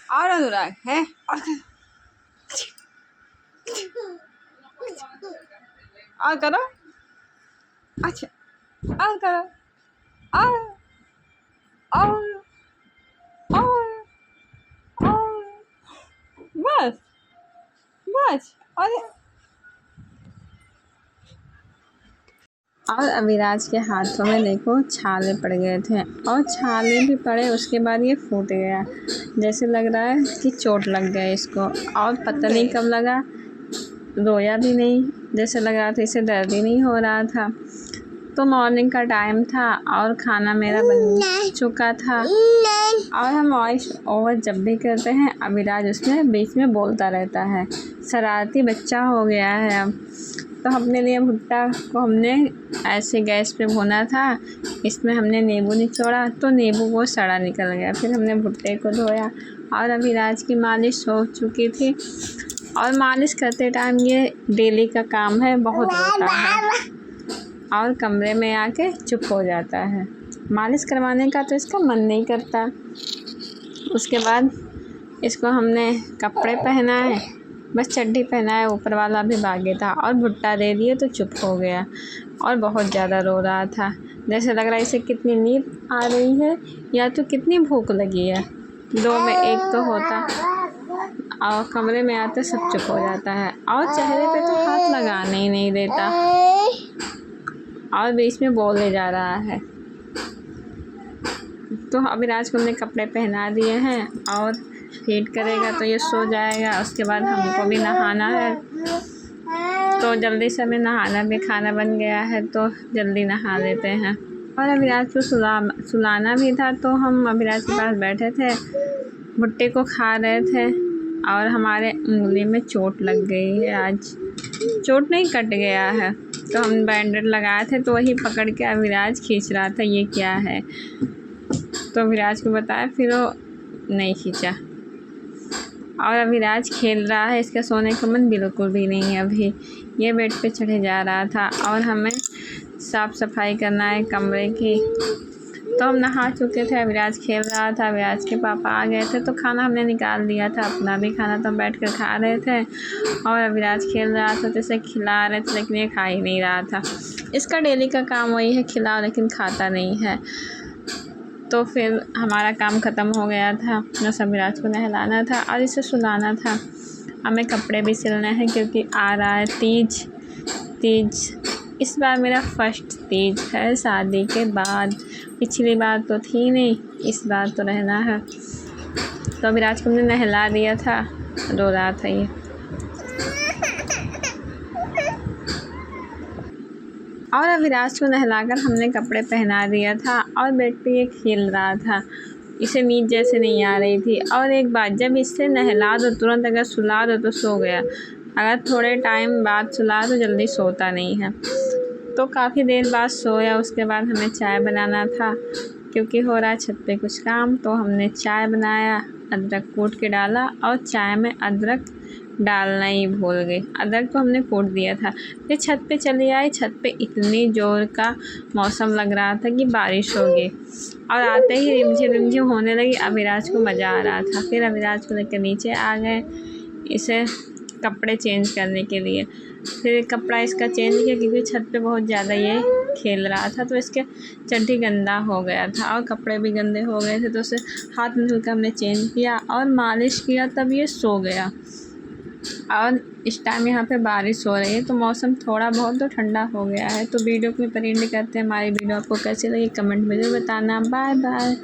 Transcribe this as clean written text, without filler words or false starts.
और अनुराग है और करो। अच्छा और करो और और और और बस बस। और अविराज के हाथों में देखो छाले पड़ गए थे, और छाले भी पड़े उसके बाद ये फूट गया, जैसे लग रहा है कि चोट लग गया इसको। और पता नहीं कब लगा, रोया भी नहीं, जैसे लग रहा था इसे दर्द ही नहीं हो रहा था। तो मॉर्निंग का टाइम था और खाना मेरा बन चुका था, और हम वॉइस ओवर जब भी करते हैं अविराज उसमें बीच में बोलता रहता है। शरारती बच्चा हो गया है अब। तो अपने लिए भुट्टा को हमने ऐसे गैस पे भुना था, इसमें हमने नींबू निचोड़ा तो नींबू वो सड़ा निकल गया। फिर हमने भुट्टे को धोया, और अविराज की मालिश हो चुकी थी। और मालिश करते टाइम ये डेली का काम है, बहुत रोता है और कमरे में आके चुप हो जाता है। मालिश करवाने का तो इसका मन नहीं करता। उसके बाद इसको हमने कपड़े पहनाए, बस चड्डी पहनाए, ऊपर वाला भी भागे था, और भुट्टा दे दिए तो चुप हो गया और बहुत ज़्यादा रो रहा था। जैसे लग रहा है इसे कितनी नींद आ रही है या तो कितनी भूख लगी है, दो में एक तो होता। और कमरे में आते सब चुप हो जाता है, और चेहरे पे तो हाथ लगाने ही नहीं देता, और बीच में बोले जा रहा है। तो अविराज को हमने कपड़े पहना दिए हैं, और फीड करेगा तो ये सो जाएगा। उसके बाद हमको भी नहाना है, तो जल्दी से हमें नहाना भी, खाना बन गया है तो जल्दी नहा लेते हैं। और अविराज को सुलाना भी था, तो हम अविराज के पास बैठे थे, भुट्टे को खा रहे थे, और हमारे उंगली में चोट लग गई है। आज चोट नहीं, कट गया है, तो हम बैंडेड लगाए थे, तो वही पकड़ के अविराज खींच रहा था ये क्या है। तो अविराज को बताया, फिर वो नहीं खींचा। और अविराज खेल रहा है, इसका सोने का मन बिल्कुल भी नहीं है अभी। ये बेड पे चढ़े जा रहा था, और हमें साफ़ सफाई करना है कमरे की। तो हम नहा चुके थे, अविराज खेल रहा था, अविराज के पापा आ गए थे, तो खाना हमने निकाल दिया था, अपना भी खाना तो हम बैठ कर खा रहे थे। और अविराज खेल रहा था तो इसे खिला रहे थे, लेकिन ये खा ही नहीं रहा था। इसका डेली का काम वही है, खिलाओ, लेकिन खाता नहीं है। तो फिर हमारा काम ख़त्म हो गया था, बस अविराज को नहलाना था और इसे सुलाना था। हमें कपड़े भी सिलने हैं, क्योंकि आ रहा है तीज। इस बार मेरा फर्स्ट तीज है शादी के बाद, पिछली बार तो थी नहीं, इस बार तो रहना है। तो अविराज को हमने नहला दिया था, रो रहा था ये। और अविराज को नहलाकर हमने कपड़े पहना दिया था, और बेड पे ये खेल रहा था, इसे नींद जैसे नहीं आ रही थी। और एक बात, जब इससे नहला दो तुरंत अगर सुला दो तो सो गया, अगर थोड़े टाइम बाद सुला तो जल्दी सोता नहीं है। तो काफ़ी देर बाद सोया। उसके बाद हमें चाय बनाना था, क्योंकि हो रहा है छत पे कुछ काम, तो हमने चाय बनाया, अदरक कूट के डाला, और चाय में अदरक डालना ही भूल गई। अदरक तो हमने कूट दिया था। फिर छत पे चली आई, छत पे इतनी ज़ोर का मौसम लग रहा था कि बारिश होगी, और आते ही रिमझिम होने लगी। अविराज को मज़ा आ रहा था। फिर अविराज को लेकर नीचे आ गए इसे कपड़े चेंज करने के लिए। फिर कपड़ा इसका चेंज किया, क्योंकि छत पे बहुत ज़्यादा ये खेल रहा था, तो इसके चड्डी गंदा हो गया था और कपड़े भी गंदे हो गए थे। तो उसे हाथ में धुलकर हमने चेंज किया और मालिश किया, तब ये सो गया। और इस टाइम यहाँ पे बारिश हो रही है, तो मौसम थोड़ा बहुत तो ठंडा हो गया है। तो वीडियो को भी एंड करते हैं। हमारी वीडियो आपको कैसी लगी कमेंट में ज़रूर बताना। Bye bye.